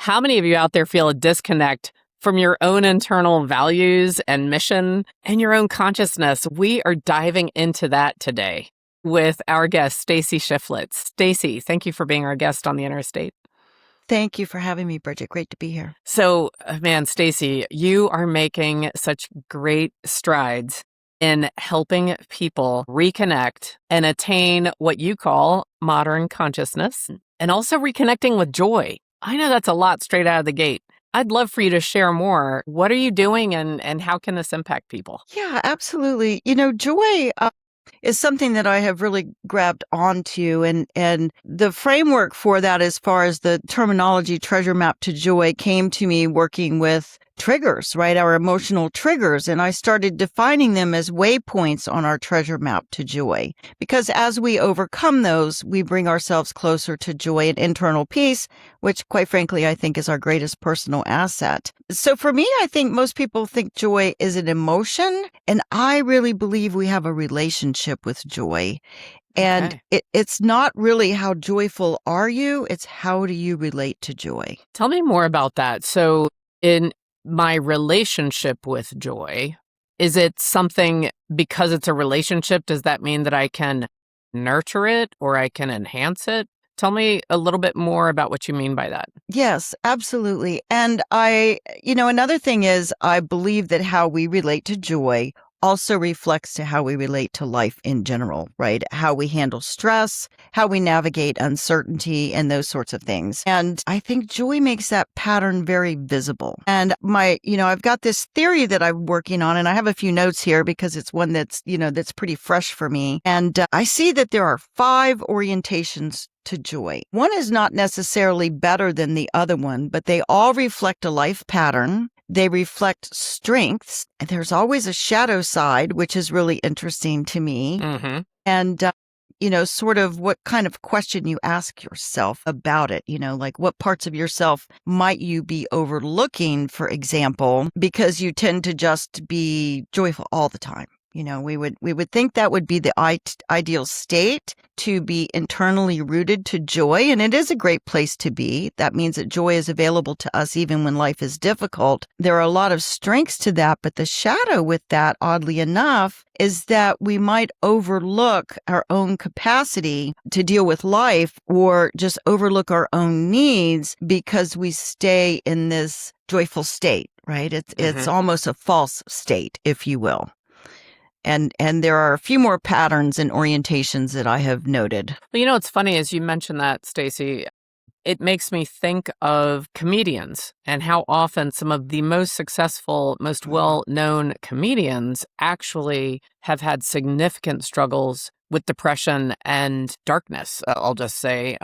How many of you out there feel a disconnect from your own internal values and mission and your own consciousness? We are diving into that today with our guest, Stacie Shifflett. Stacie, thank you for being our guest on the Interstate. Thank you for having me, Bridget. Great to be here. So, man, Stacie, you are making such great strides in helping people reconnect and attain what you call modern consciousness, and also reconnecting with joy. I know that's a lot straight out of the gate. I'd love for you to share more. What are you doing and how can this impact people? Yeah, absolutely. Joy is something that I have really grabbed onto, and the framework for that, as far as the terminology treasure map to joy, came to me working with triggers, right? Our emotional triggers. And I started defining them as waypoints on our treasure map to joy, because as we overcome those, we bring ourselves closer to joy and internal peace, which quite frankly, I think is our greatest personal asset. So for me, I think most people think joy is an emotion, and I really believe we have a relationship with joy. And it's not really how joyful are you, it's how do you relate to joy. Tell me more about that. So in my relationship with joy, is it something, because it's a relationship, does that mean that I can nurture it or I can enhance it? Tell me a little bit more about what you mean by that. Yes, absolutely. And another thing is, I believe that how we relate to joy also reflects to how we relate to life in general, right? How we handle stress, how we navigate uncertainty, and those sorts of things. And I think joy makes that pattern very visible. And I've got this theory that I'm working on, and I have a few notes here because it's one that's pretty fresh for me. And I see that there are 5 orientations to joy. One is not necessarily better than the other one, but they all reflect a life pattern. They reflect strengths. And there's always a shadow side, which is really interesting to me. Mm-hmm. And, sort of what kind of question you ask yourself about it, like what parts of yourself might you be overlooking, for example, because you tend to just be joyful all the time. We would think that would be the ideal state, to be internally rooted to joy. And it is a great place to be. That means that joy is available to us even when life is difficult. There are a lot of strengths to that. But the shadow with that, oddly enough, is that we might overlook our own capacity to deal with life, or just overlook our own needs because we stay in this joyful state, right? It's almost a false state, if you will. And there are a few more patterns and orientations that I have noted. Well, it's funny, as you mentioned that, Stacie, it makes me think of comedians and how often some of the most successful, most well-known comedians actually have had significant struggles with depression and darkness, I'll just say.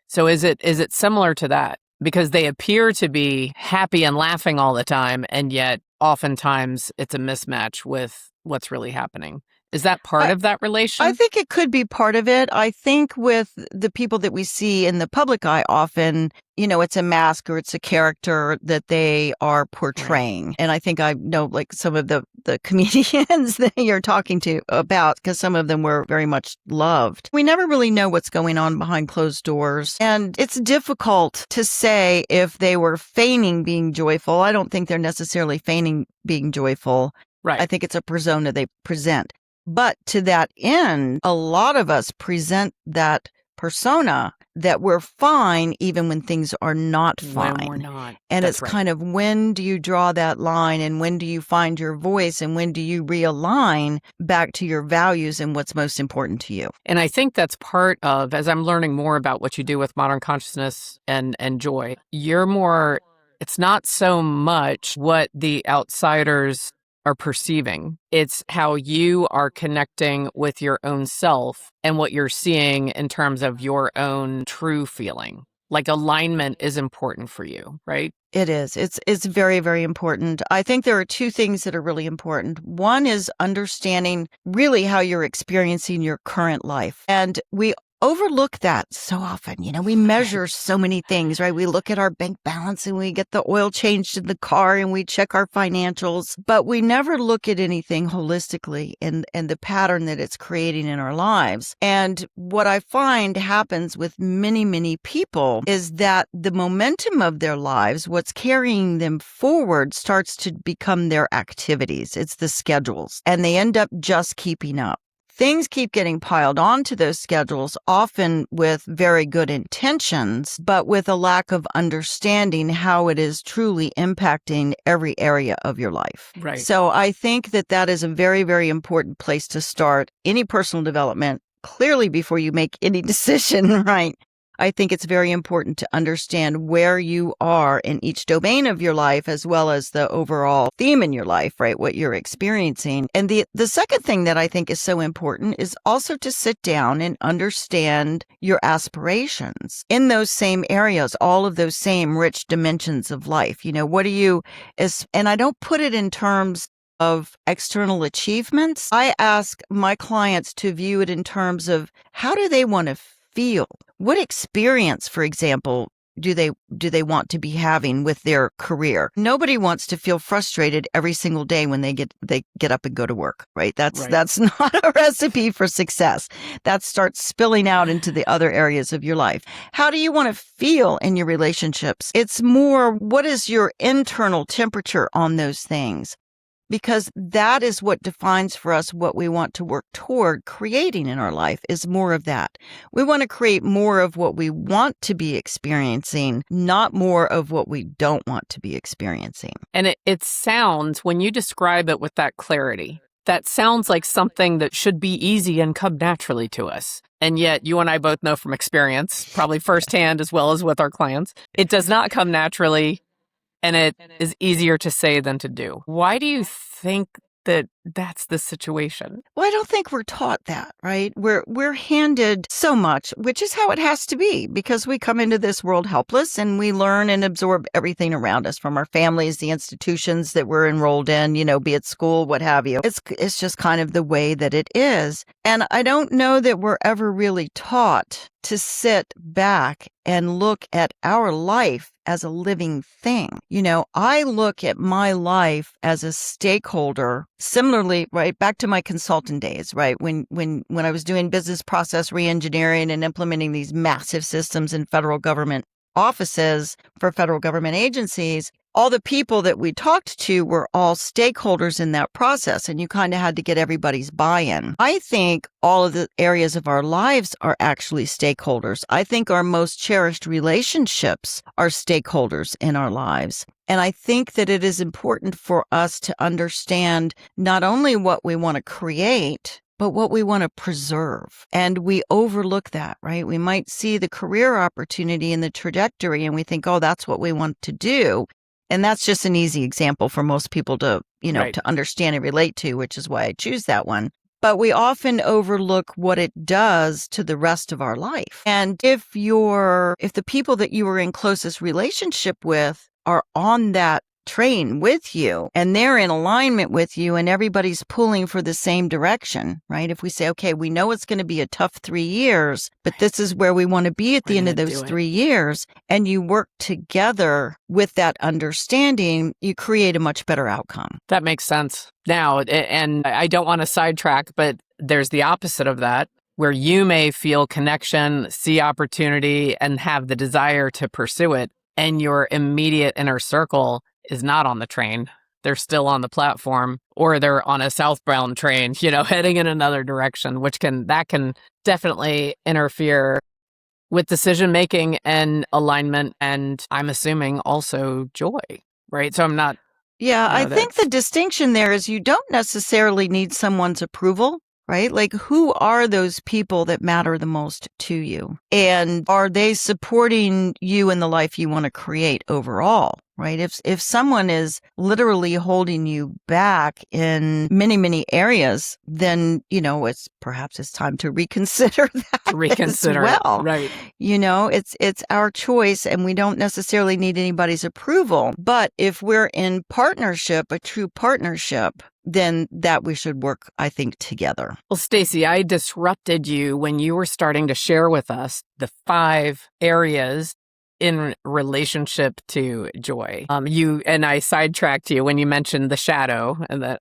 So is it similar to that? Because they appear to be happy and laughing all the time, and yet oftentimes it's a mismatch with what's really happening. Is that part of that relation? I think it could be part of it. I think with the people that we see in the public eye, often, it's a mask or it's a character that they are portraying. Right. And I think I know like some of the comedians that you're talking to about, because some of them were very much loved. We never really know what's going on behind closed doors. And it's difficult to say if they were feigning being joyful. I don't think they're necessarily feigning being joyful. Right. I think it's a persona they present. But to that end, a lot of us present that persona that we're fine even when things are not fine. When we're not. And That's it's right. kind of, when do you draw that line, and when do you find your voice, and when do you realign back to your values and what's most important to you? And I think that's part of, as I'm learning more about what you do with modern consciousness and joy, it's not so much what the outsiders are perceiving. It's how you are connecting with your own self and what you're seeing in terms of your own true feeling. Like alignment is important for you, right? It is. It's very, very important. I think there are 2 things that are really important. One is understanding really how you're experiencing your current life. And we overlook that so often. We measure so many things, right? We look at our bank balance and we get the oil changed in the car and we check our financials, but we never look at anything holistically and the pattern that it's creating in our lives. And what I find happens with many, many people is that the momentum of their lives, what's carrying them forward, starts to become their activities. It's the schedules, and they end up just keeping up. Things keep getting piled onto those schedules, often with very good intentions, but with a lack of understanding how it is truly impacting every area of your life. Right. So I think that is a very, very important place to start any personal development, clearly before you make any decision, right? I think it's very important to understand where you are in each domain of your life, as well as the overall theme in your life, right? What you're experiencing. And the second thing that I think is so important is also to sit down and understand your aspirations in those same areas, all of those same rich dimensions of life. What do you, and I don't put it in terms of external achievements. I ask my clients to view it in terms of how do they want to feel? What experience, for example, do they want to be having with their career? Nobody wants to feel frustrated every single day when they get up and go to work, right? That's not a recipe for success. That starts spilling out into the other areas of your life. How do you want to feel in your relationships? It's more, what is your internal temperature on those things? Because that is what defines for us what we want to work toward creating in our life, is more of that. We want to create more of what we want to be experiencing, not more of what we don't want to be experiencing. And it sounds, when you describe it with that clarity, that sounds like something that should be easy and come naturally to us. And yet you and I both know from experience, probably firsthand as well as with our clients, it does not come naturally. And it is easier to say than to do. Why do you think that that's the situation? Well, I don't think we're taught that, right? We're handed so much, which is how it has to be, because we come into this world helpless and we learn and absorb everything around us from our families, the institutions that we're enrolled in, be it school, what have you. It's just kind of the way that it is. And I don't know that we're ever really taught to sit back and look at our life as a living thing. I look at my life as a stakeholder, similarly, right, back to my consultant days, right? When I was doing business process reengineering and implementing these massive systems in federal government offices for federal government agencies, all the people that we talked to were all stakeholders in that process, and you kind of had to get everybody's buy-in. I think all of the areas of our lives are actually stakeholders. I think our most cherished relationships are stakeholders in our lives. And I think that it is important for us to understand not only what we want to create, but what we want to preserve. And we overlook that, right? We might see the career opportunity and the trajectory, and we think, oh, that's what we want to do. And that's just an easy example for most people to, Right. to understand and relate to, which is why I choose that one. But we often overlook what it does to the rest of our life. And if the people that you are in closest relationship with are on that train with you and they're in alignment with you and everybody's pulling for the same direction, right? If we say, okay, we know it's going to be a tough 3 years, but this is where we want to be at the end of those 3 years, and you work together with that understanding, you create a much better outcome. That makes sense. Now, and I don't want to sidetrack, but there's the opposite of that, where you may feel connection, see opportunity, and have the desire to pursue it, and your immediate inner circle is not on the train. They're still on the platform, or they're on a southbound train, heading in another direction, that can definitely interfere with decision making and alignment, and I'm assuming also joy, right? So I'm not. Yeah, I think the distinction there is you don't necessarily need someone's approval, right? Like, who are those people that matter the most to you? And are they supporting you in the life you want to create overall? right? If someone is literally holding you back in many, many areas, then, it's time to reconsider that To reconsider as well. Right. It's our choice, and we don't necessarily need anybody's approval. But if we're in partnership, a true partnership, then that we should work, I think, together. Well, Stacie, I disrupted you when you were starting to share with us the 5 areas in relationship to joy. I sidetracked you when you mentioned the shadow, and that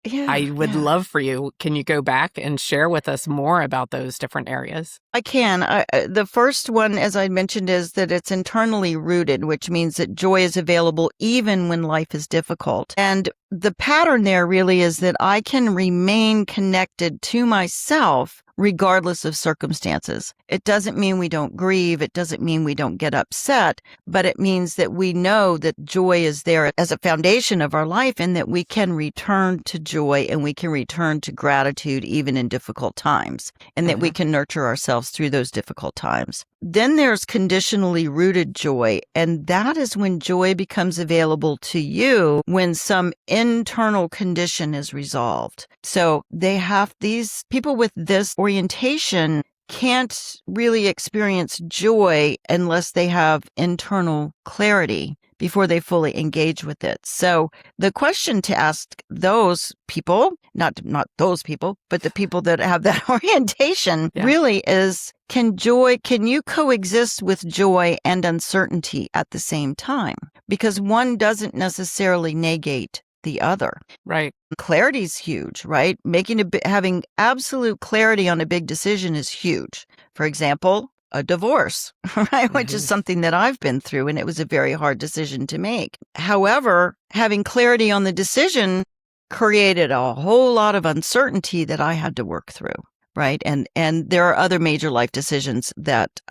I would love for you. Can you go back and share with us more about those different areas? I can. The first one, as I mentioned, is that it's internally rooted, which means that joy is available even when life is difficult. And the pattern there really is that I can remain connected to myself regardless of circumstances. It doesn't mean we don't grieve. It doesn't mean we don't get upset, but it means that we know that joy is there as a foundation of our life, and that we can return to joy and we can return to gratitude even in difficult times, and that we can nurture ourselves through those difficult times. Then there's conditionally rooted joy, and that is when joy becomes available to you when some internal condition is resolved. So these people with this orientation can't really experience joy unless they have internal clarity before they fully engage with it. So the question to ask those people, not those people, but the people that have that orientation really is, can you coexist with joy and uncertainty at the same time? Because one doesn't necessarily negate the other. Right. Clarity is huge, right? Having absolute clarity on a big decision is huge. For example, a divorce, right? Which is something that I've been through, and it was a very hard decision to make. However, having clarity on the decision created a whole lot of uncertainty that I had to work through, right? And there are other major life decisions that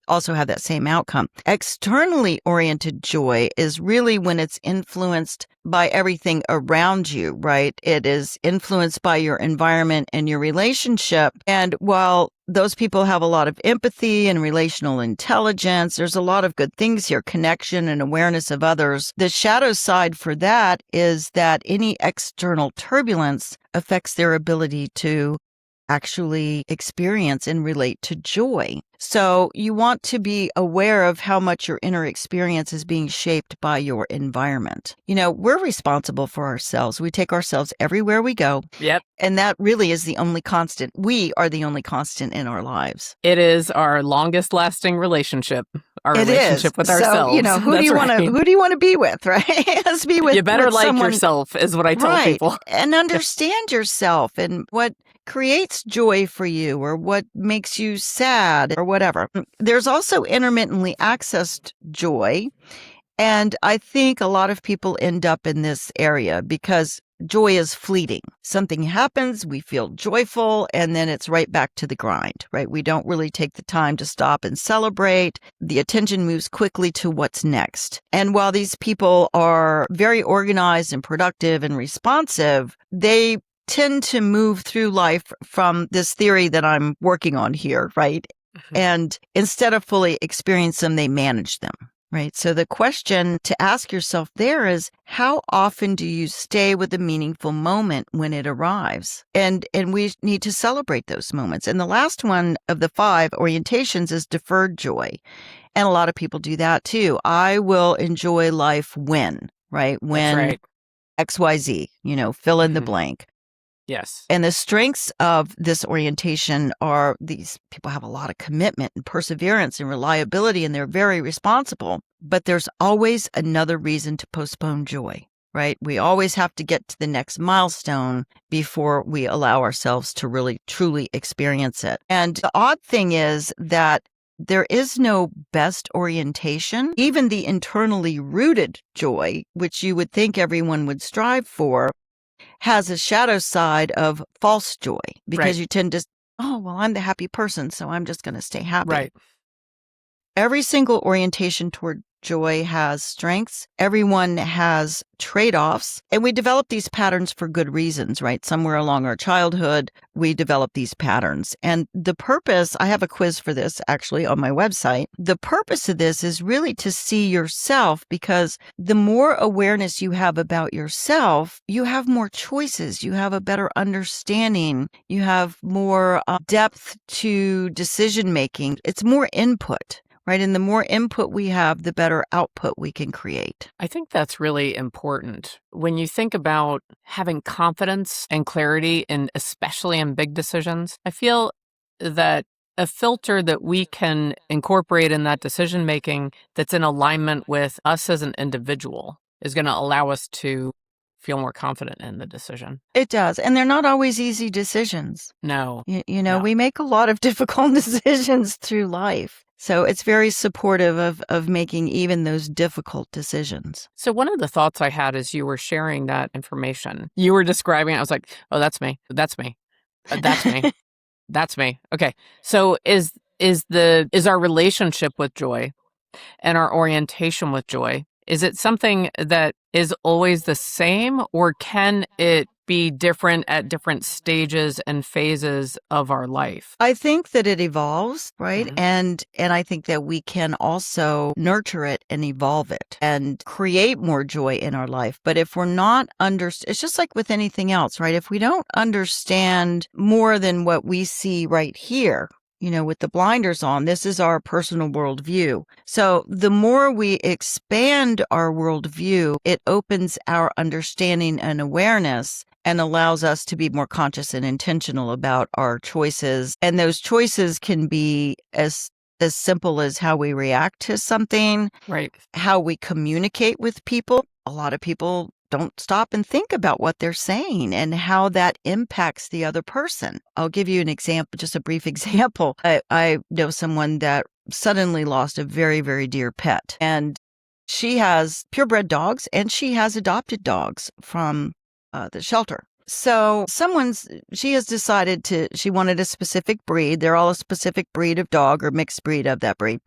also have that same outcome. Externally oriented joy is really when it's influenced by everything around you, right? It is influenced by your environment and your relationship. And while those people have a lot of empathy and relational intelligence, there's a lot of good things here, connection and awareness of others. The shadow side for that is that any external turbulence affects their ability to actually experience and relate to joy. So you want to be aware of how much your inner experience is being shaped by your environment. We're responsible for ourselves. We take ourselves everywhere we go. Yep. And that really is the only constant. We are the only constant in our lives. It is our longest lasting relationship. Relationship with ourselves. So, who do you want to be with, right? Let's be with. You better with like someone, yourself, is what I tell people. And understand yourself and what creates joy for you, or what makes you sad, or whatever. There's also intermittently accessed joy. And I think a lot of people end up in this area because joy is fleeting. Something happens, we feel joyful, and then it's right back to the grind, right? We don't really take the time to stop and celebrate. The attention moves quickly to what's next. And while these people are very organized and productive and responsive, they tend to move through life from this theory that I'm working on here, right? And instead of fully experience them, they manage them. Right. So the question to ask yourself there is, how often do you stay with a meaningful moment when it arrives? And we need to celebrate those moments. And the last one of the 5 orientations is deferred joy. And a lot of people do that too. I will enjoy life when, right? When XYZ, fill in the blank. Yes. And the strengths of this orientation are these people have a lot of commitment and perseverance and reliability, and they're very responsible. But there's always another reason to postpone joy, right? We always have to get to the next milestone before we allow ourselves to really, truly experience it. And the odd thing is that there is no best orientation. Even the internally rooted joy, which you would think everyone would strive for, has a shadow side of false joy, because you tend to, I'm the happy person, so I'm just going to stay happy. Right. Every single orientation toward Joy has strengths. Everyone has trade-offs. And we develop these patterns for good reasons, right? Somewhere along our childhood, we develop these patterns. And the purpose, I have a quiz for this actually on my website. The purpose of this is really to see yourself, because the more awareness you have about yourself, you have more choices. You have a better understanding. You have more depth to decision making. It's more input. Right. And the more input we have, the better output we can create. I think that's really important. When you think about having confidence and clarity, and especially in big decisions, I feel that a filter that we can incorporate in that decision making that's in alignment with us as an individual is going to allow us to feel more confident in the decision. It does. And they're not always easy decisions. No. No. We make a lot of difficult decisions through life. So it's very supportive of making even those difficult decisions. So one of the thoughts I had as you were sharing that information, you were describing it, I was like, oh, that's me. That's me. That's me. That's me. Okay. So is our relationship with joy and our orientation with joy, is it something that is always the same, or can it be different at different stages and phases of our life? I think that it evolves, right? Mhm. And I think that we can also nurture it and evolve it and create more joy in our life. But if we're not it's just like with anything else, right? If we don't understand more than what we see right here, with the blinders on, this is our personal worldview. So the more we expand our worldview, it opens our understanding and awareness and allows us to be more conscious and intentional about our choices. And those choices can be as simple as how we react to something, Right. how we communicate with people. A lot of people don't stop and think about what they're saying and how that impacts the other person. I'll give you an example, just a brief example. I know someone that suddenly lost a very, very dear pet, and she has purebred dogs and she has adopted dogs from the shelter. So she has decided she wanted a specific breed. They're all a specific breed of dog or mixed breed of that breed.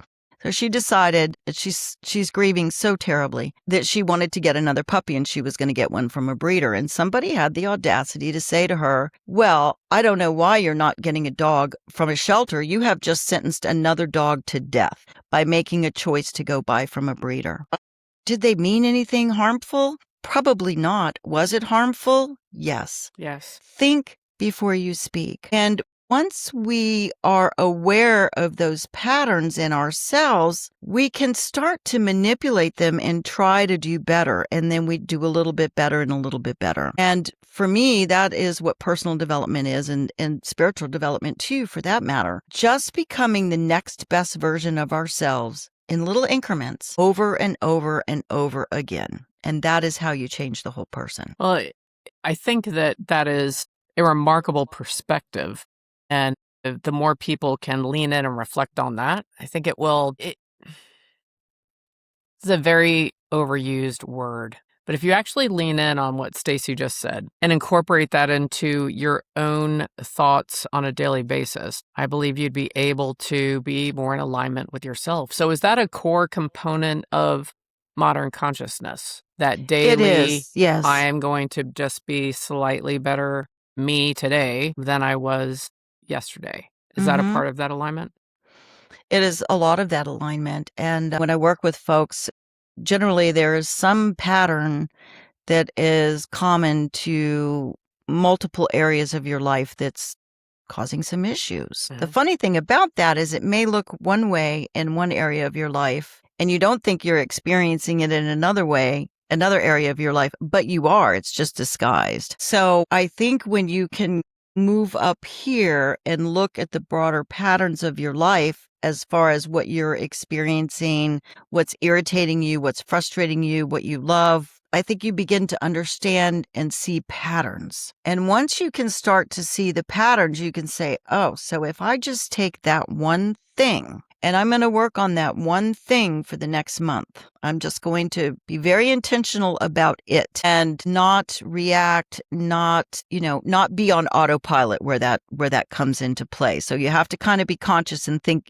So she decided that she's grieving so terribly that she wanted to get another puppy, and she was going to get one from a breeder. And somebody had the audacity to say to her, well, I don't know why you're not getting a dog from a shelter. You have just sentenced another dog to death by making a choice to go buy from a breeder. Did they mean anything harmful? Probably not. Was it harmful? Yes. Yes. Think before you speak. And once we are aware of those patterns in ourselves, we can start to manipulate them and try to do better. And then we do a little bit better and a little bit better. And for me, that is what personal development is, and spiritual development too, for that matter. Just becoming the next best version of ourselves in little increments over and over and over again. And that is how you change the whole person. Well, I think that is a remarkable perspective. And the more people can lean in and reflect on that, I think it's a very overused word. But if you actually lean in on what Stacie just said and incorporate that into your own thoughts on a daily basis, I believe you'd be able to be more in alignment with yourself. So is that a core component of modern consciousness? That daily, It is, yes. I am going to just be slightly better me today than I was yesterday. Is that a part of that alignment? It is a lot of that alignment. And when I work with folks, generally there is some pattern that is common to multiple areas of your life that's causing some issues. The funny thing about that is it may look one way in one area of your life, and you don't think you're experiencing it in another area of your life, but you are. It's just disguised. So I think when you can move up here and look at the broader patterns of your life as far as what you're experiencing, what's irritating you, what's frustrating you, what you love, I think you begin to understand and see patterns. And once you can start to see the patterns, you can say, oh, so if I just take that one thing and I'm going to work on that one thing for the next month, I'm just going to be very intentional about it and not react, not be on autopilot where that comes into play. So you have to kind of be conscious and think,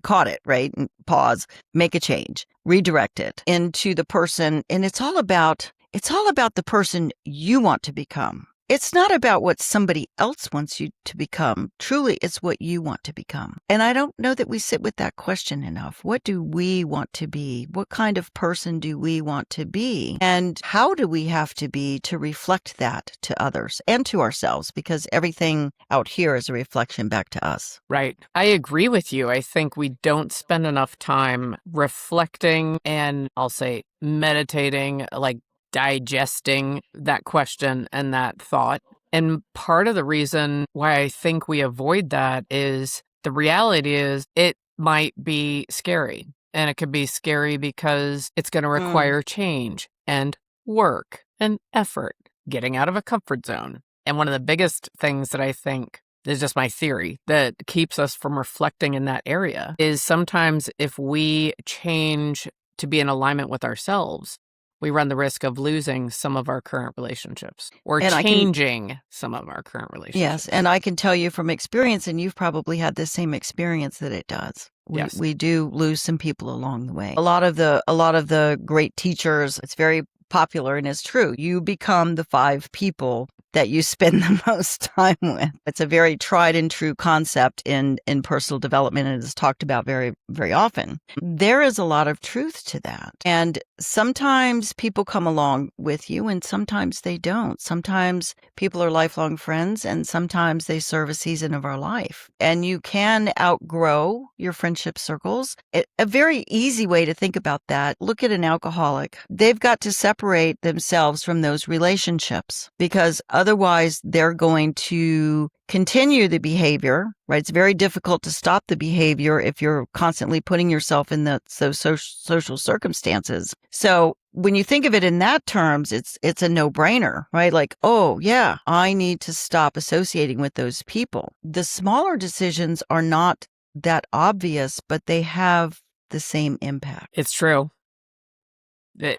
caught it, right? And pause, make a change, redirect it into the person. And it's all about the person you want to become. It's not about what somebody else wants you to become. Truly, it's what you want to become. And I don't know that we sit with that question enough. What do we want to be? What kind of person do we want to be? And how do we have to be to reflect that to others and to ourselves? Because everything out here is a reflection back to us. Right. I agree with you. I think we don't spend enough time reflecting and I'll say meditating, like digesting that question and that thought. And part of the reason why I think we avoid that is the reality is it might be scary. And it could be scary because it's going to require change and work and effort, getting out of a comfort zone. And one of the biggest things that I think is just my theory that keeps us from reflecting in that area is sometimes if we change to be in alignment with ourselves, we run the risk of losing some of our current relationships or changing some of our current relationships. Yes. And I can tell you from experience, and you've probably had the same experience, that it does. We do lose some people along the way. A lot of the great teachers, it's very popular and it's true. You become the 5 people that you spend the most time with. It's a very tried and true concept in personal development, and it is talked about very, very often. There is a lot of truth to that. And sometimes people come along with you and sometimes they don't. Sometimes people are lifelong friends and sometimes they serve a season of our life. And you can outgrow your friendship circles. A very easy way to think about that, look at an alcoholic. They've got to separate themselves from those relationships because otherwise they're going to continue the behavior, right? It's very difficult to stop the behavior if you're constantly putting yourself in those social circumstances. So when you think of it in that terms, it's a no-brainer, right? Like, oh yeah, I need to stop associating with those people. The smaller decisions are not that obvious, but they have the same impact. It's true.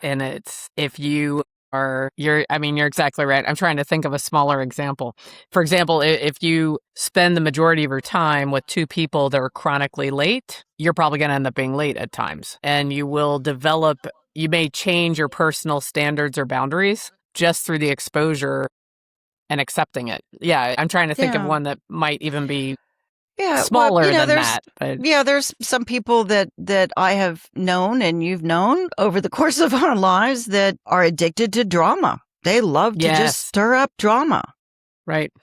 And it's, if you're exactly right. I'm trying to think of a smaller example. For example, if you spend the majority of your time with 2 people that are chronically late, you're probably going to end up being late at times. And you may change your personal standards or boundaries just through the exposure and accepting it. Yeah, I'm trying to think of one that might even be smaller than that. But there's some people that I have known and you've known over the course of our lives that are addicted to drama. They love to just stir up drama. Right.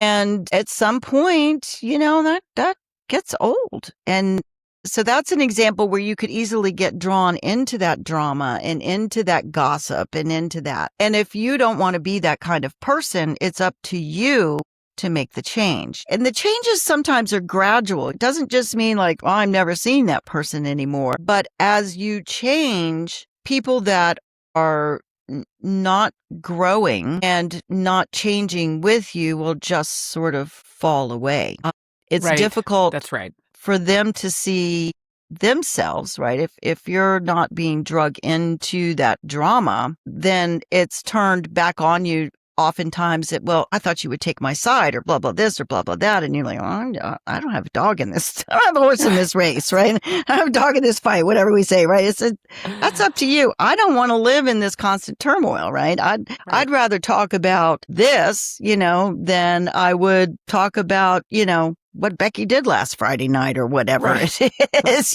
And at some point, that gets old. And so that's an example where you could easily get drawn into that drama and into that gossip and into that. And if you don't want to be that kind of person, it's up to you to make the change. And the changes sometimes are gradual. It doesn't just mean like, oh, I'm never seeing that person anymore. But as you change, people that are not growing and not changing with you will just sort of fall away. It's difficult That's right. for them to see themselves, right? If you're not being drug into that drama, then it's turned back on you. Oftentimes I thought you would take my side or blah, blah, this or blah, blah, that. And you're like, oh, I don't have a dog in this. I don't have a horse in this race, right? I don't have a dog in this fight, whatever we say, right? That's up to you. I don't want to live in this constant turmoil, right? I'd rather talk about this, than I would talk about, what Becky did last Friday night or whatever it is,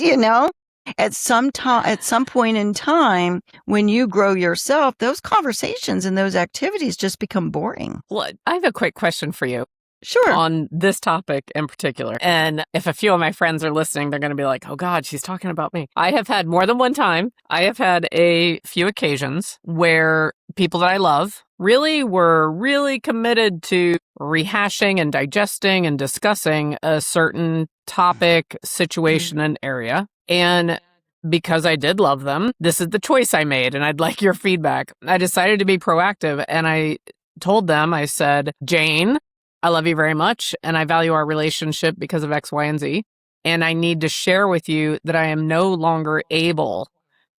At some point in time, when you grow yourself, those conversations and those activities just become boring. Well, I have a quick question for you. Sure. On this topic in particular. And if a few of my friends are listening, they're going to be like, oh God, she's talking about me. I have had more than one time. I have had a few occasions where people that I love were really committed to rehashing and digesting and discussing a certain topic, situation, and area. And because I did love them, this is the choice I made, and I'd like your feedback. I decided to be proactive, and I told them, I said, Jane, I love you very much, and I value our relationship because of X, Y, and Z. And I need to share with you that I am no longer able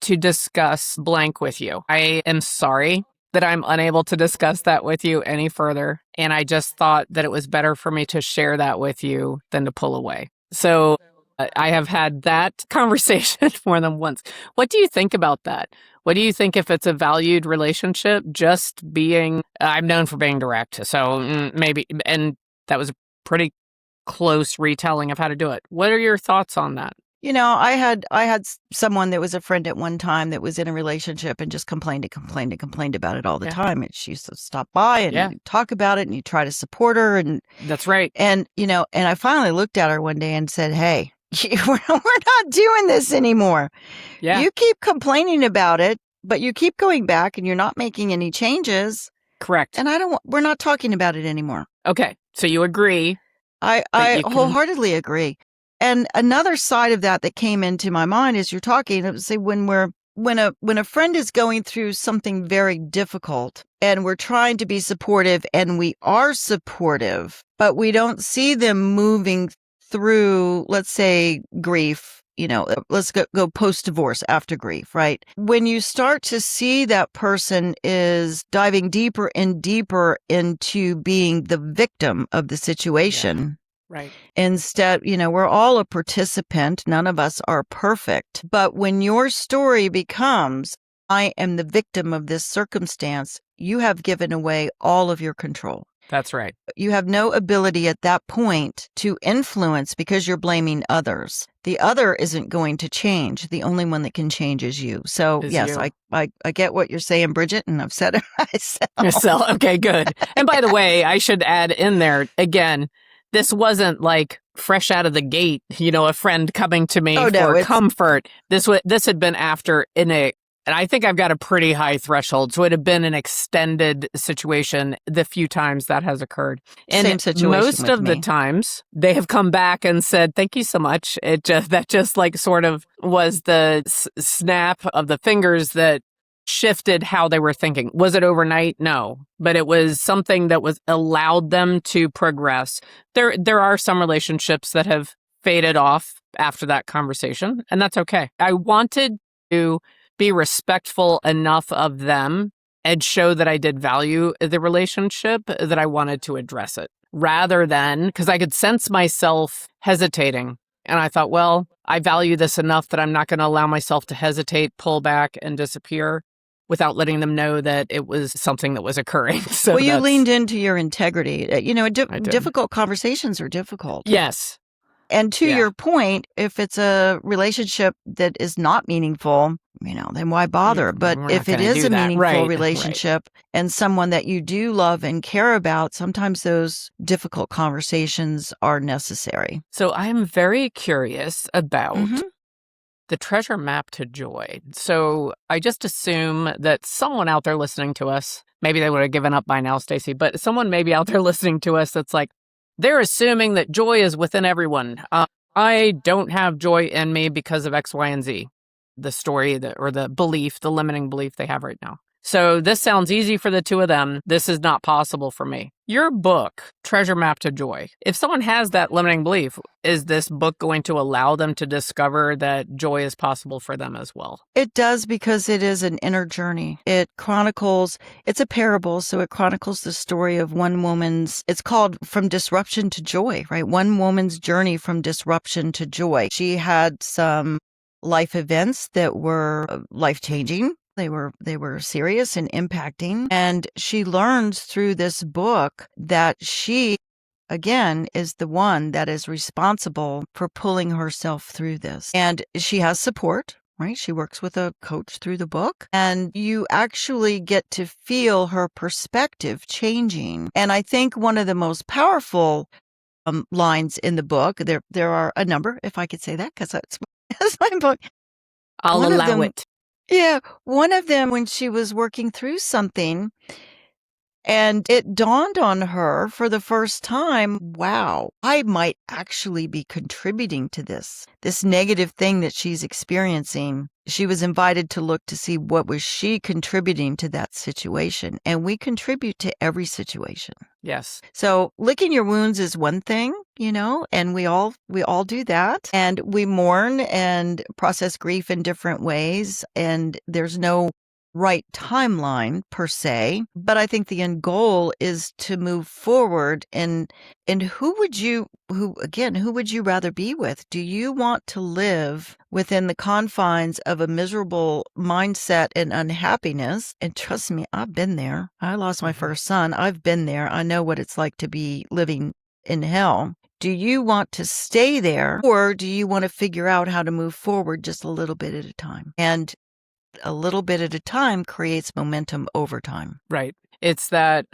to discuss blank with you. I am sorry that I'm unable to discuss that with you any further. And I just thought that it was better for me to share that with you than to pull away. So I have had that conversation more than once. What do you think about that? What do you think if it's a valued relationship, just being, I'm known for being direct, so maybe, and that was a pretty close retelling of how to do it. What are your thoughts on that? I had someone that was a friend at one time that was in a relationship and just complained about it all the time. And she used to stop by and talk about it, and you try to support her. And that's right. And, and I finally looked at her one day and said, hey, we're not doing this anymore. Yeah. You keep complaining about it, but you keep going back and you're not making any changes. Correct. And we're not talking about it anymore. Okay. So you agree. I wholeheartedly agree. And another side of that came into my mind as you're talking, say when a friend is going through something very difficult and we're trying to be supportive and we are supportive, but we don't see them moving through, let's say, grief, let's go post-divorce after grief, right? When you start to see that person is diving deeper and deeper into being the victim of the situation. Yeah. Right. Instead, we're all a participant. None of us are perfect. But when your story becomes, I am the victim of this circumstance, you have given away all of your control. That's right. You have no ability at that point to influence because you're blaming others. The other isn't going to change. The only one that can change is you. So, yes, I get what you're saying, Bridget, and I've said it myself. Okay, good. And by the way, I should add in there, again, this wasn't like fresh out of the gate, a friend coming to me for comfort. This had been after and I think I've got a pretty high threshold. So it had been an extended situation the few times that has occurred. And same situation most of the times they have come back and said, thank you so much. That just like sort of was the snap of the fingers that shifted how they were thinking. Was it overnight? No, but it was something that was allowed them to progress. There are some relationships that have faded off after that conversation, and that's okay. I wanted to be respectful enough of them and show that I did value the relationship that I wanted to address it, rather than, because I could sense myself hesitating. And I thought, well, I value this enough that I'm not going to allow myself to hesitate, pull back, and disappear without letting them know that it was something that was occurring. So you leaned into your integrity. Difficult conversations are difficult. Yes. And to your point, if it's a relationship that is not meaningful, then why bother? But if it is a meaningful relationship and someone that you do love and care about, sometimes those difficult conversations are necessary. So I'm very curious about the treasure map to joy. So I just assume that someone out there listening to us, maybe they would have given up by now, Stacie, but someone maybe out there listening to us that's like, they're assuming that joy is within everyone. I don't have joy in me because of X, Y, and Z, the story or the belief, the limiting belief they have right now. So this sounds easy for the two of them. This is not possible for me. Your book, Treasure Map to Joy, if someone has that limiting belief, is this book going to allow them to discover that joy is possible for them as well? It does, because it is an inner journey. It's a parable, so it chronicles the story of one woman's, it's called From Disruption to Joy, right? One woman's journey from disruption to joy. She had some life events that were life-changing. They were serious and impacting. And she learns through this book that she, again, is the one that is responsible for pulling herself through this. And she has support, right? She works with a coach through the book. And you actually get to feel her perspective changing. And I think one of the most powerful lines in the book, there are a number, if I could say that, because that's my book. I'll allow it. Yeah, one of them, when she was working through something, and it dawned on her for the first time, wow, I might actually be contributing to this negative thing that she's experiencing. She was invited to look to see what was she contributing to that situation. And we contribute to every situation. Yes. So licking your wounds is one thing, and we all do that. And we mourn and process grief in different ways. And there's no right timeline per se, but I think the end goal is to move forward. And who would you rather be with? Do you want to live within the confines of a miserable mindset and unhappiness? And trust me, I've been there. I lost my first son. I've been there. I know what it's like to be living in hell. Do you want to stay there, or do you want to figure out how to move forward just a little bit at a time? And a little bit at a time creates momentum over time. Right. It's that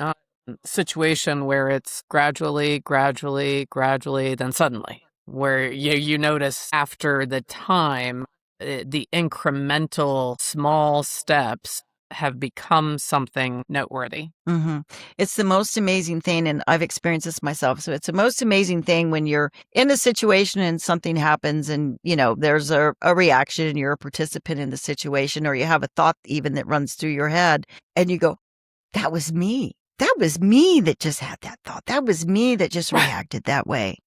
situation where it's gradually, then suddenly, where you notice after the time, the incremental small steps have become something noteworthy. Mm-hmm. It's the most amazing thing, and I've experienced this myself. So it's the most amazing thing when you're in a situation and something happens and, there's a reaction and you're a participant in the situation, or you have a thought even that runs through your head and you go, that was me. That was me that just had that thought. That was me that just reacted that way.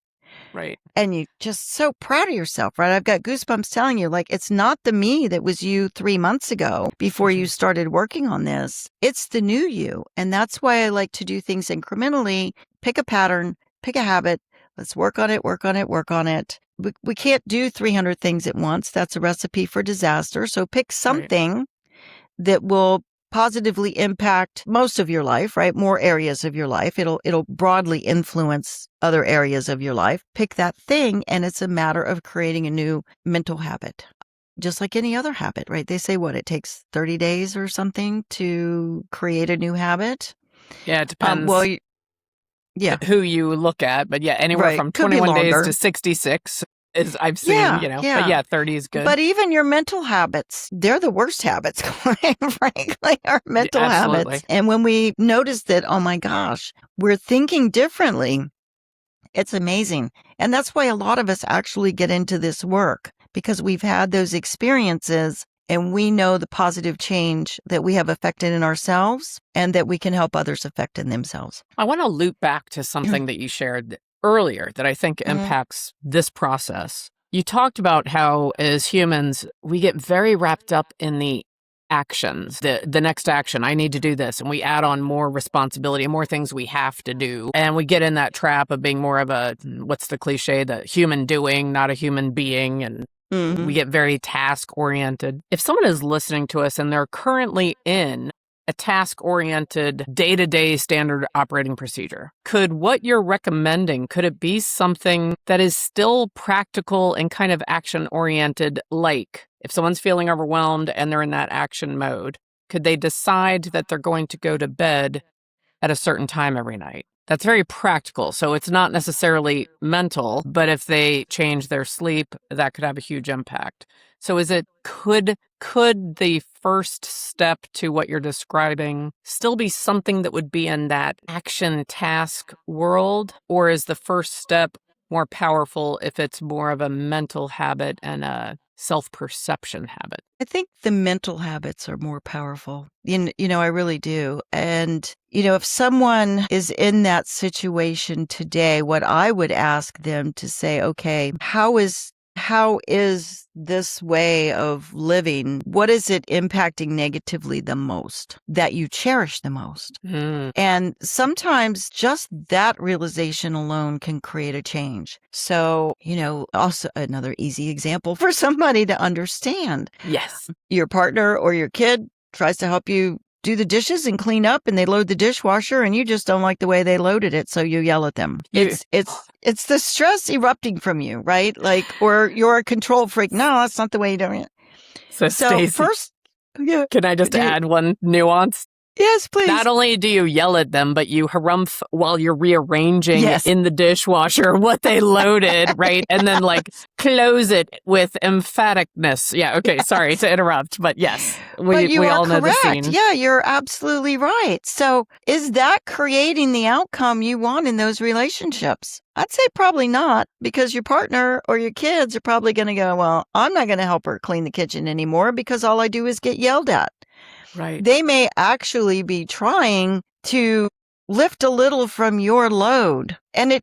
Right. And you're just so proud of yourself, right? I've got goosebumps telling you, like, it's not the me that was you 3 months ago before you started working on this. It's the new you. And that's why I like to do things incrementally. Pick a pattern, pick a habit. Let's work on it, work on it, work on it. We can't do 300 things at once. That's a recipe for disaster. So pick something that will positively impact most of your life, right? More areas of your life. It'll broadly influence other areas of your life. Pick that thing, and it's a matter of creating a new mental habit. Just like any other habit, right? They say it takes 30 days or something to create a new habit. Yeah, it depends. Who you look at, but anywhere from 21 days to 66 is I've seen, but 30 is good. But even your mental habits, they're the worst habits, quite frankly, our mental habits. And when we notice that, oh my gosh, we're thinking differently, it's amazing. And that's why a lot of us actually get into this work, because we've had those experiences and we know the positive change that we have affected in ourselves and that we can help others affect in themselves. I want to loop back to something that you shared earlier that I think impacts this process. You talked about how as humans, we get very wrapped up in the actions, the next action. I need to do this. And we add on more responsibility and more things we have to do. And we get in that trap of being more of a, what's the cliche, the human doing, not a human being. And we get very task oriented. If someone is listening to us and they're currently in a task-oriented, day-to-day standard operating procedure, could what you're recommending, could it be something that is still practical and kind of action-oriented, like if someone's feeling overwhelmed and they're in that action mode, could they decide that they're going to go to bed at a certain time every night? That's very practical. So it's not necessarily mental, but if they change their sleep, that could have a huge impact. So could the first step to what you're describing still be something that would be in that action task world? Or is the first step more powerful if it's more of a mental habit and a self-perception habit? I think the mental habits are more powerful. I really do. And, if someone is in that situation today, what I would ask them to say, okay, how is this way of living, what is it impacting negatively the most, that you cherish the most? And sometimes just that realization alone can create a change. So, also another easy example for somebody to understand. Yes. Your partner or your kid tries to help you do the dishes and clean up, and they load the dishwasher and you just don't like the way they loaded it, so you yell at them. It's the stress erupting from you, right? Like, or you're a control freak. No, that's not the way you're doing it. So Stacie, first, can I just add one nuance? Yes, please. Not only do you yell at them, but you harumph while you're rearranging in the dishwasher what they loaded, right? And then close it with emphaticness. Yeah, okay, sorry to interrupt, but yes, we all know the scene. Yeah, you're absolutely right. So is that creating the outcome you want in those relationships? I'd say probably not, because your partner or your kids are probably going to go, well, I'm not going to help her clean the kitchen anymore because all I do is get yelled at. Right. They may actually be trying to lift a little from your load, and it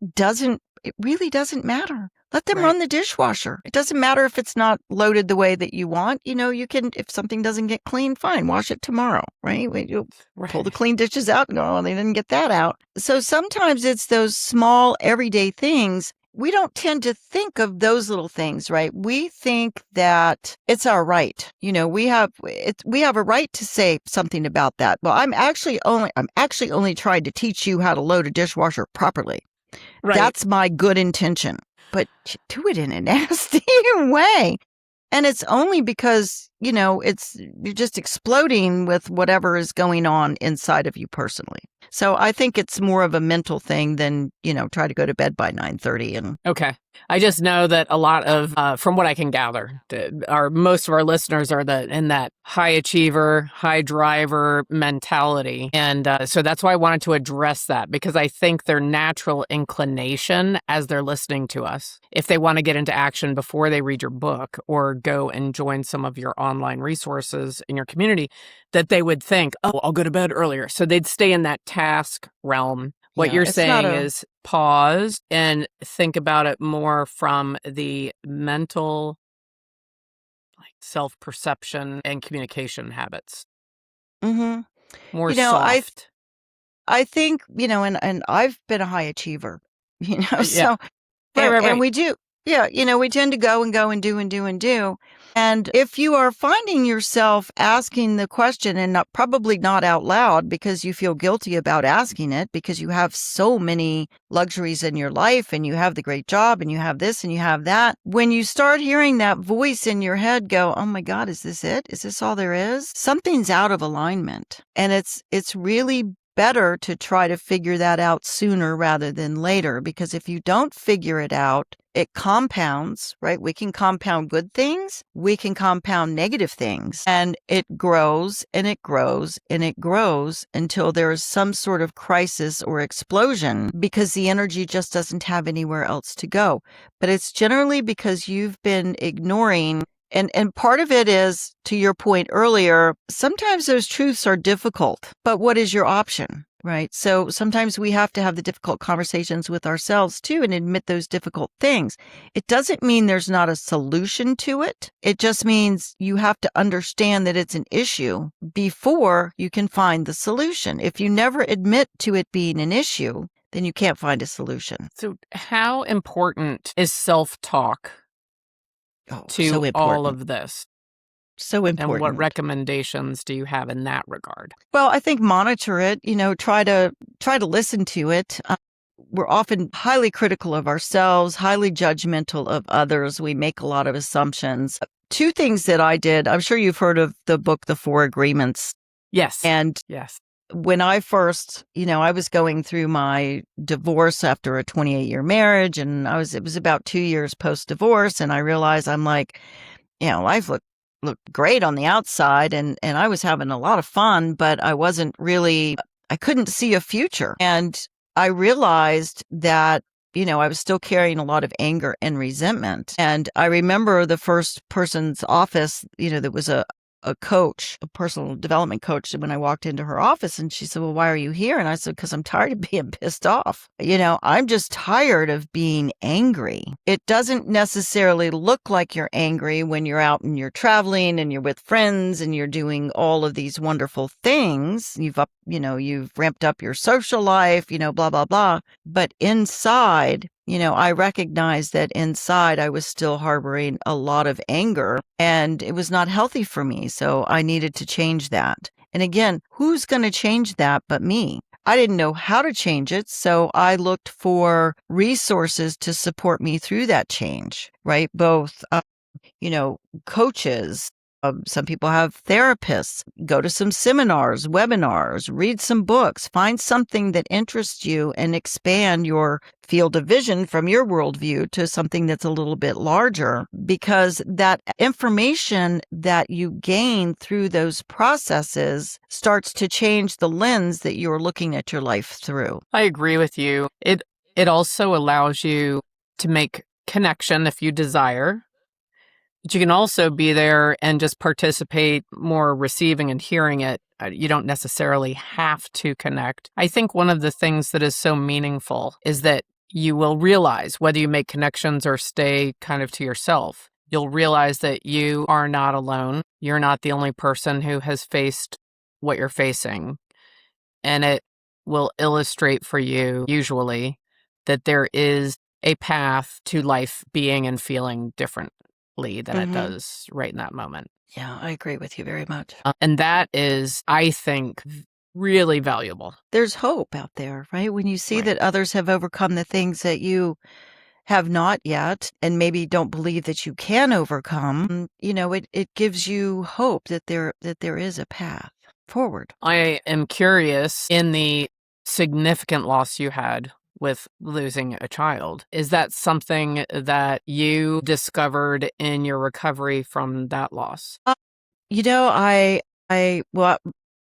really doesn't matter. let them Right. run the dishwasher. It doesn't matter if it's not loaded the way that you want. You can, if something doesn't get clean, fine, wash it tomorrow, right? You pull the Right. clean dishes out and go, oh, they didn't get that out. So sometimes it's those small everyday things. We don't tend to think of those little things, right? We think that it's our right. We have a right to say something about that. Well, I'm actually only trying to teach you how to load a dishwasher properly. Right. That's my good intention, but you do it in a nasty way. And it's only because, you're just exploding with whatever is going on inside of you personally. So I think it's more of a mental thing than, try to go to bed by 9:30 and Okay. I just know that a lot of, from what I can gather, most of our listeners are in that high achiever, high driver mentality. And so that's why I wanted to address that, because I think their natural inclination as they're listening to us, if they want to get into action before they read your book or go and join some of your online resources in your community, that they would think, oh, I'll go to bed earlier. So they'd stay in that task realm. What you're saying is pause and think about it more from the mental, like, self-perception and communication habits. Mm-hmm. More I soft. I think, and I've been a high achiever, Yeah. so Right, right, and right. we do. Yeah, we tend to go and go and do and do and do. And if you are finding yourself asking the question and probably not out loud because you feel guilty about asking it because you have so many luxuries in your life and you have the great job and you have this and you have that, when you start hearing that voice in your head go, oh my God, is this it? Is this all there is? Something's out of alignment. And it's really better to try to figure that out sooner rather than later, because if you don't figure it out, it compounds, right? We can compound good things. We can compound negative things, and it grows and it grows and it grows until there is some sort of crisis or explosion because the energy just doesn't have anywhere else to go. But it's generally because you've been ignoring. And part of it is, to your point earlier, sometimes those truths are difficult, but what is your option, right? So sometimes we have to have the difficult conversations with ourselves too and admit those difficult things. It doesn't mean there's not a solution to it. It just means you have to understand that it's an issue before you can find the solution. If you never admit to it being an issue, then you can't find a solution. So how important is self-talk to So all important. of this? So important. And what recommendations do you have in that regard? Well, I think monitor it, try to listen to it. We're often highly critical of ourselves, highly judgmental of others. We make a lot of assumptions. Two things that I did, I'm sure you've heard of the book, The Four Agreements. Yes. And yes. When I first, I was going through my divorce after a 28-year marriage, and it was about 2 years post-divorce, and I realized I'm like, life looked great on the outside, and I was having a lot of fun, but I couldn't see a future. And I realized that, I was still carrying a lot of anger and resentment. And I remember the first person's office, that was a coach, a personal development coach, when I walked into her office, and she said, well, why are you here? And I said, because I'm tired of being pissed off. I'm just tired of being angry. It doesn't necessarily look like you're angry when you're out and you're traveling and you're with friends and you're doing all of these wonderful things. You've ramped up your social life, blah, blah, blah. But inside, I recognized that inside I was still harboring a lot of anger, and it was not healthy for me. So I needed to change that. And again, who's going to change that but me? I didn't know how to change it. So I looked for resources to support me through that change, right? Both, coaches. Some people have therapists. Go to some seminars, webinars, read some books, find something that interests you and expand your field of vision from your worldview to something that's a little bit larger, because that information that you gain through those processes starts to change the lens that you're looking at your life through. I agree with you. It also allows you to make connection if you desire. But you can also be there and just participate, more receiving and hearing it. You don't necessarily have to connect. I think one of the things that is so meaningful is that you will realize, whether you make connections or stay kind of to yourself, you'll realize that you are not alone. You're not the only person who has faced what you're facing. And it will illustrate for you, usually, that there is a path to life being and feeling differently than it does right in that moment. Yeah, I agree with you very much. And that is, I think, really valuable. There's hope out there, right? When you see Right. that others have overcome the things that you have not yet and maybe don't believe that you can overcome, it gives you hope that there is a path forward. I am curious, in the significant loss you had with losing a child, is that something that you discovered in your recovery from that loss?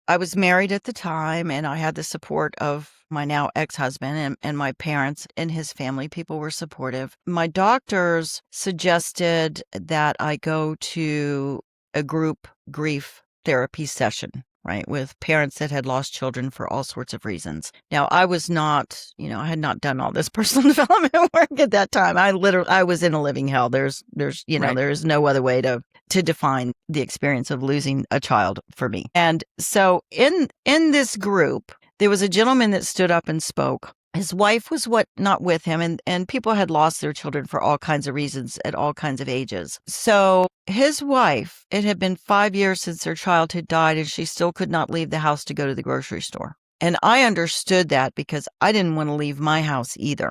I was married at the time, and I had the support of my now ex-husband and my parents and his family. People were supportive. My doctors suggested that I go to a group grief therapy session, right, with parents that had lost children for all sorts of reasons. Now, I was not, I had not done all this personal development work at that time. I was in a living hell. There's Right. there's no other way to define the experience of losing a child for me. And so in this group, there was a gentleman that stood up and spoke. His wife was not with him, and people had lost their children for all kinds of reasons at all kinds of ages. So his wife, it had been 5 years since their child had died, and she still could not leave the house to go to the grocery store. And I understood that because I didn't want to leave my house either.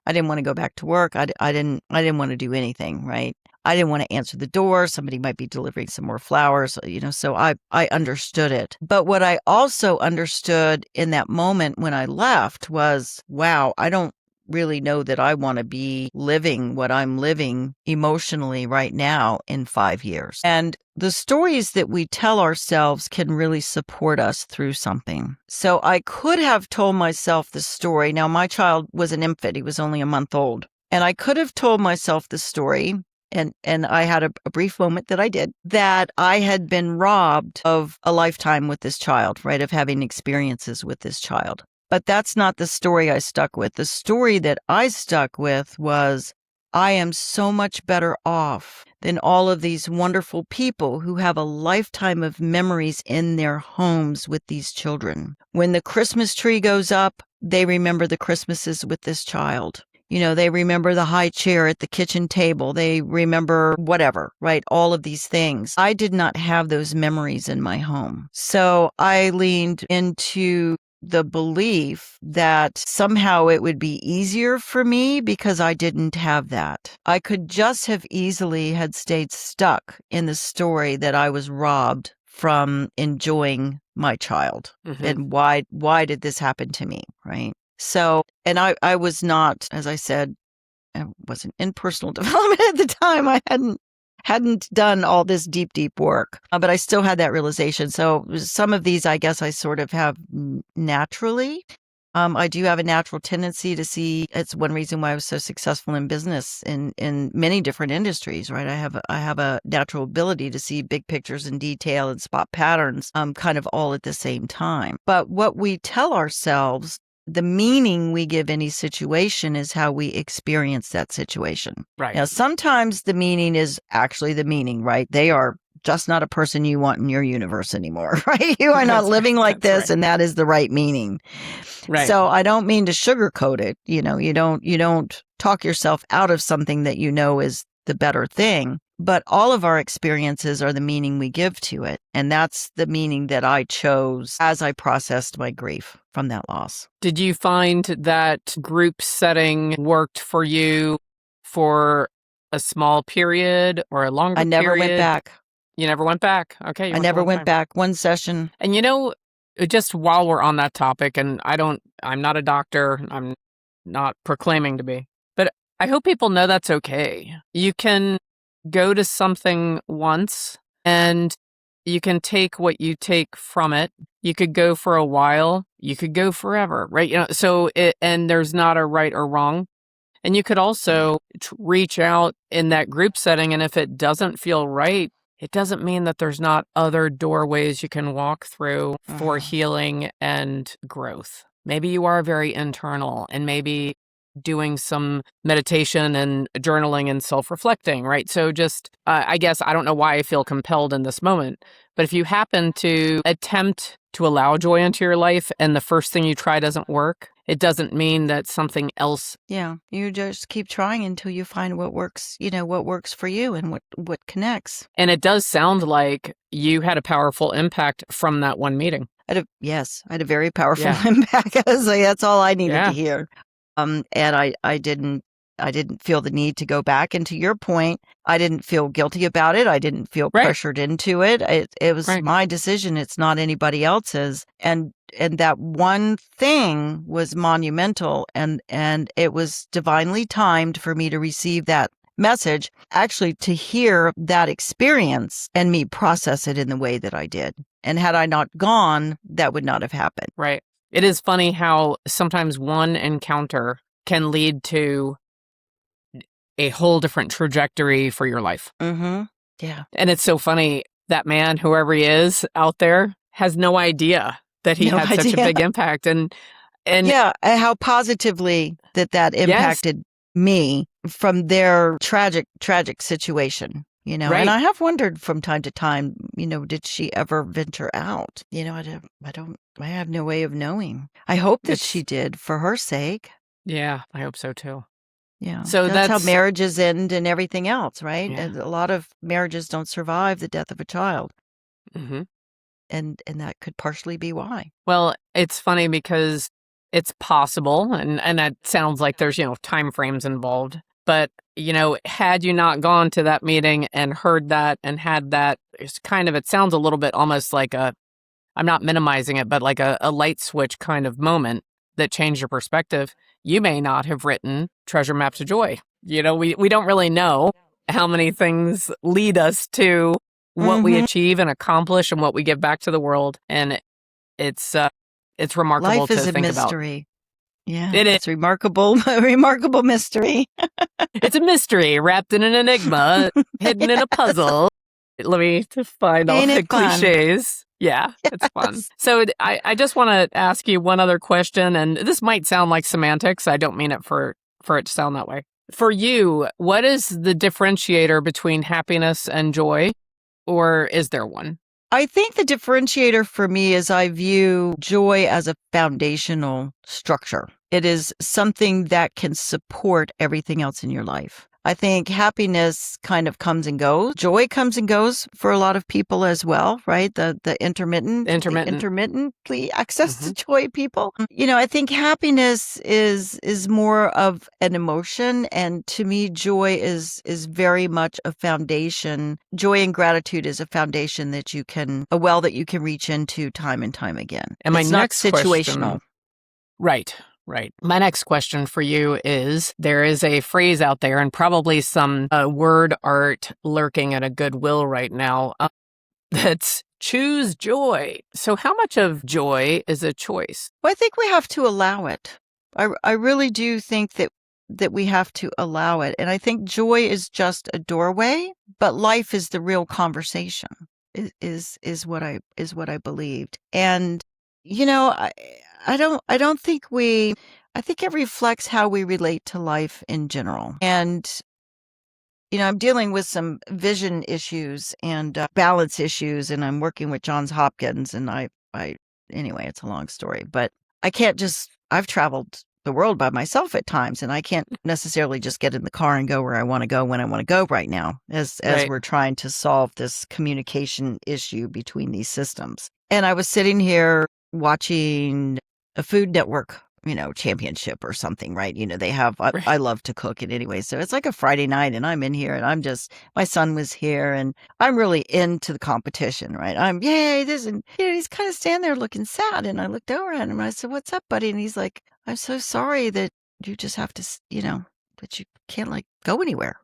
I didn't want to go back to work. I didn't want to do anything, right? I didn't want to answer the door. Somebody might be delivering some more flowers, so I understood it. But what I also understood in that moment when I left was, wow, I don't really know that I want to be living what I'm living emotionally right now in 5 years. And the stories that we tell ourselves can really support us through something. So I could have told myself the story. Now, my child was an infant. He was only a month old. And I could have told myself the story. And I had a brief moment that I did, that I had been robbed of a lifetime with this child, right? Of having experiences with this child. But that's not the story I stuck with. The story that I stuck with was, I am so much better off than all of these wonderful people who have a lifetime of memories in their homes with these children. When the Christmas tree goes up, they remember the Christmases with this child. They remember the high chair at the kitchen table. They remember whatever, right? All of these things. I did not have those memories in my home. So I leaned into the belief that somehow it would be easier for me because I didn't have that. I could just have easily had stayed stuck in the story that I was robbed from enjoying my child. And why did this happen to me, right? So, and I was not, as I said, I wasn't in personal development at the time. I hadn't done all this deep work, but I still had that realization. So some of these, I guess I sort of have naturally. I do have a natural tendency to see. It's one reason why I was so successful in business in many different industries, right? I have a natural ability to see big pictures in detail and spot patterns, kind of all at the same time. But what we tell ourselves, the meaning we give any situation is how we experience that situation. Right. Now, sometimes the meaning is actually the meaning, right? They are just not a person you want in your universe anymore, right? You are not living like this, and that is the right meaning. Right. So I don't mean to sugarcoat it. You don't talk yourself out of something that is the better thing. But all of our experiences are the meaning we give to it. And that's the meaning that I chose as I processed my grief from that loss. Did you find that group setting worked for you for a small period or a longer period? I never went back. You never went back? Okay. I never went back. One session. And just while we're on that topic, and I'm not a doctor, I'm not proclaiming to be, but I hope people know that's okay. You can go to something once and you can take what you take from it. You could go for a while, you could go forever, right? And there's not a right or wrong. And you could also reach out in that group setting. And if it doesn't feel right, it doesn't mean that there's not other doorways you can walk through for healing and growth. Maybe you are very internal, and maybe doing some meditation and journaling and self-reflecting, right? So just, I guess, I don't know why I feel compelled in this moment, but if you happen to attempt to allow joy into your life and the first thing you try doesn't work, it doesn't mean that something else. Yeah. You just keep trying until you find what works, what works for you and what connects. And it does sound like you had a powerful impact from that one meeting. Yes, I had a very powerful impact. I was like, that's all I needed to hear. And I didn't feel the need to go back. And to your point, I didn't feel guilty about it. I didn't feel pressured into it. It was my decision. It's not anybody else's. And that one thing was monumental, and it was divinely timed for me to receive that message, actually to hear that experience and me process it in the way that I did. And had I not gone, that would not have happened. Right. It is funny how sometimes one encounter can lead to a whole different trajectory for your life. Mm-hmm. Yeah. And it's so funny, that man, whoever he is out there, has no idea that he had such a big impact. And yeah, how positively that impacted me from their tragic situation. And I have wondered from time to time, did she ever venture out? I have no way of knowing. I hope that she did, for her sake. Yeah, I hope so too. Yeah. So that's how marriages end and everything else, right? Yeah. A lot of marriages don't survive the death of a child. Mm-hmm. And that could partially be why. Well, it's funny because it's possible, and that sounds like there's, time frames involved. But, had you not gone to that meeting and heard that and had that, it sounds a little bit almost like I'm not minimizing it, but like a light switch kind of moment that changed your perspective, you may not have written Treasure Map to Joy. We don't really know how many things lead us to what we achieve and accomplish and what we give back to the world. And it's remarkable Life to is a think mystery. about. Yeah, It is. It's remarkable, a remarkable mystery. It's a mystery wrapped in an enigma, hidden in a puzzle. Let me find all the cliches. Yeah, it's fun. So I just want to ask you one other question, and this might sound like semantics. I don't mean it for it to sound that way. For you, what is the differentiator between happiness and joy, or is there one? I think the differentiator for me is I view joy as a foundational structure. It is something that can support everything else in your life. I think happiness kind of comes and goes. Joy comes and goes for a lot of people as well, right? The intermittently access to joy people. I think happiness is more of an emotion, and to me, joy is very much a foundation. Joy and gratitude is a foundation that a well that you can reach into time and time again. And it's not situational. Right. My next question for you is, there is a phrase out there and probably some word art lurking at a Goodwill right now that's choose joy. So how much of joy is a choice? Well, I think we have to allow it. I really do think that we have to allow it. And I think joy is just a doorway, but life is the real conversation, is what I believed. And I don't think I think it reflects how we relate to life in general. And, I'm dealing with some vision issues and balance issues, and I'm working with Johns Hopkins, and anyway, it's a long story, but I've traveled the world by myself at times, and I can't necessarily just get in the car and go where I want to go when I want to go right now, as we're trying to solve this communication issue between these systems. And I was sitting here watching a Food Network, championship or something, right? They have, I love to cook it anyway. So it's like a Friday night, and I'm in here, and my son was here, and I'm really into the competition, right? Yay, this, and he's kind of standing there looking sad. And I looked over at him and I said, "What's up, buddy?" And he's like, "I'm so sorry that you just have to, that you can't go anywhere."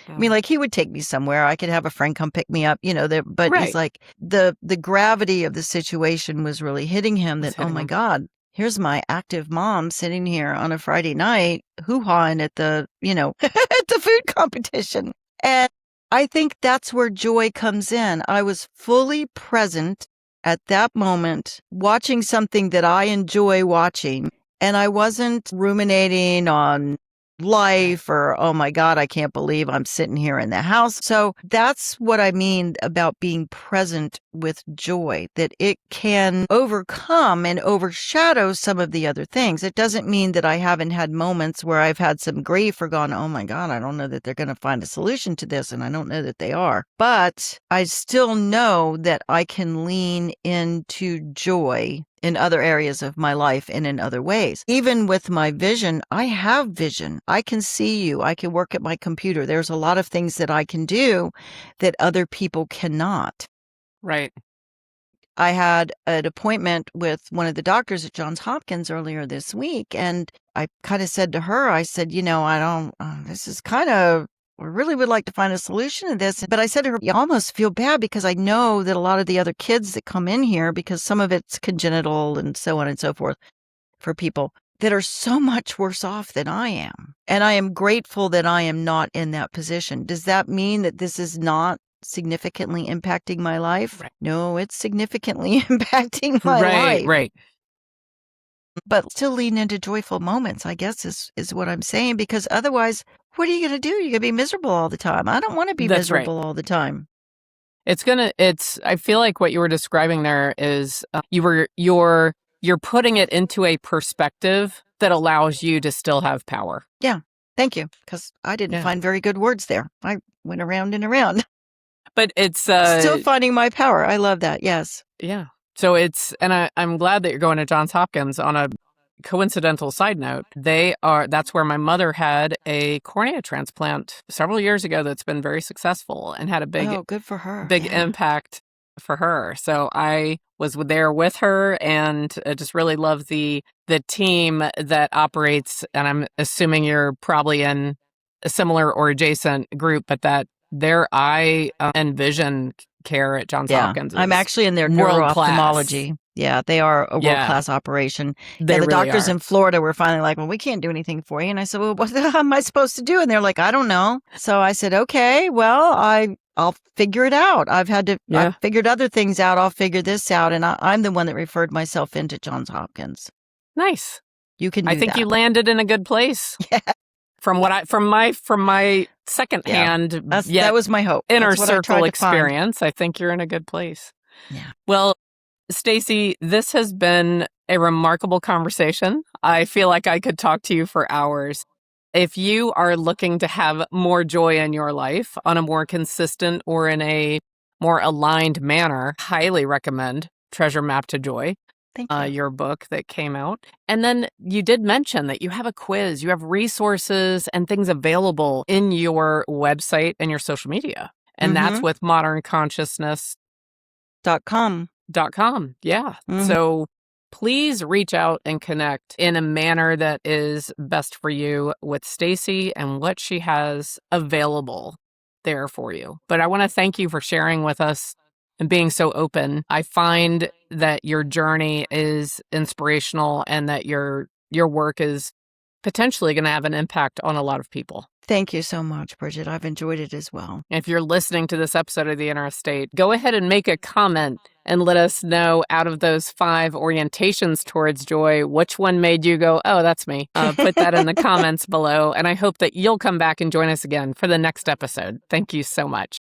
I mean, he would take me somewhere. I could have a friend come pick me up, but he's like, the gravity of the situation was really hitting him, that, oh my God, here's my active mom sitting here on a Friday night, hoo-hawing at the, at the food competition. And I think that's where joy comes in. I was fully present at that moment, watching something that I enjoy watching, And I wasn't ruminating on life or, oh my God, I can't believe I'm sitting here in the house. So that's what I mean about being present with joy, that it can overcome and overshadow some of the other things. It doesn't mean that I haven't had moments where I've had some grief or gone, oh my God, I don't know that they're going to find a solution to this. And I don't know that they are. But I still know that I can lean into joy in other areas of my life and in other ways. Even with my vision, I have vision. I can see you. I can work at my computer. There's a lot of things that I can do that other people cannot. Right. I had an appointment with one of the doctors at Johns Hopkins earlier this week, and I kind of said to her, I said, I don't, this is kind of, I really would like to find a solution to this. But I said to her, you almost feel bad because I know that a lot of the other kids that come in here, because some of it's congenital and so on and so forth for people that are so much worse off than I am. And I am grateful that I am not in that position. Does that mean that this is not significantly impacting my life? Right. No, it's significantly impacting my life. Right. But still lean into joyful moments, I guess is what I'm saying, because otherwise, what are you going to do? You're going to be miserable all the time. I don't want to be That's right. miserable all the time. I feel like what you were describing there is you're putting it into a perspective that allows you to still have power. Yeah. Thank you. Because I didn't find very good words there. I went around and around. But it's still finding my power. I love that. Yes. Yeah. So I'm glad that you're going to Johns Hopkins. On a coincidental side note, that's where my mother had a cornea transplant several years ago that's been very successful and had a good for her. Big impact for her. So I was there with her, and I just really love the team that operates, and I'm assuming you're probably in a similar or adjacent group, but that their eye and vision care at Johns Hopkins. I'm actually in their neuro-ophthalmology. Yeah, they are a world-class operation. The really doctors in Florida were finally like, well, we can't do anything for you. And I said, well, what am I supposed to do? And they're like, I don't know. So I said, okay, well, I'll figure it out. I've figured other things out. I'll figure this out. And I'm the one that referred myself into Johns Hopkins. Nice. You can do I think that. You landed in a good place. Yeah. From my secondhand, that was my hope. Inner circle experience. I think you're in a good place. Yeah. Well, Stacie, this has been a remarkable conversation. I feel like I could talk to you for hours. If you are looking to have more joy in your life on a more consistent or in a more aligned manner, highly recommend Treasure Map to Joy. Thank you. Your book that came out. And then you did mention that you have a quiz, you have resources and things available in your website and your social media. And that's with modernconsciousness.com. Yeah. Mm-hmm. So please reach out and connect in a manner that is best for you with Stacie and what she has available there for you. But I want to thank you for sharing with us and being so open. I find that your journey is inspirational and that your work is potentially going to have an impact on a lot of people. Thank you so much, Bridget. I've enjoyed it as well. If you're listening to this episode of The Inner Estate, go ahead and make a comment and let us know, out of those 5 orientations towards joy, which one made you go, oh, that's me. Put that in the comments below. And I hope that you'll come back and join us again for the next episode. Thank you so much.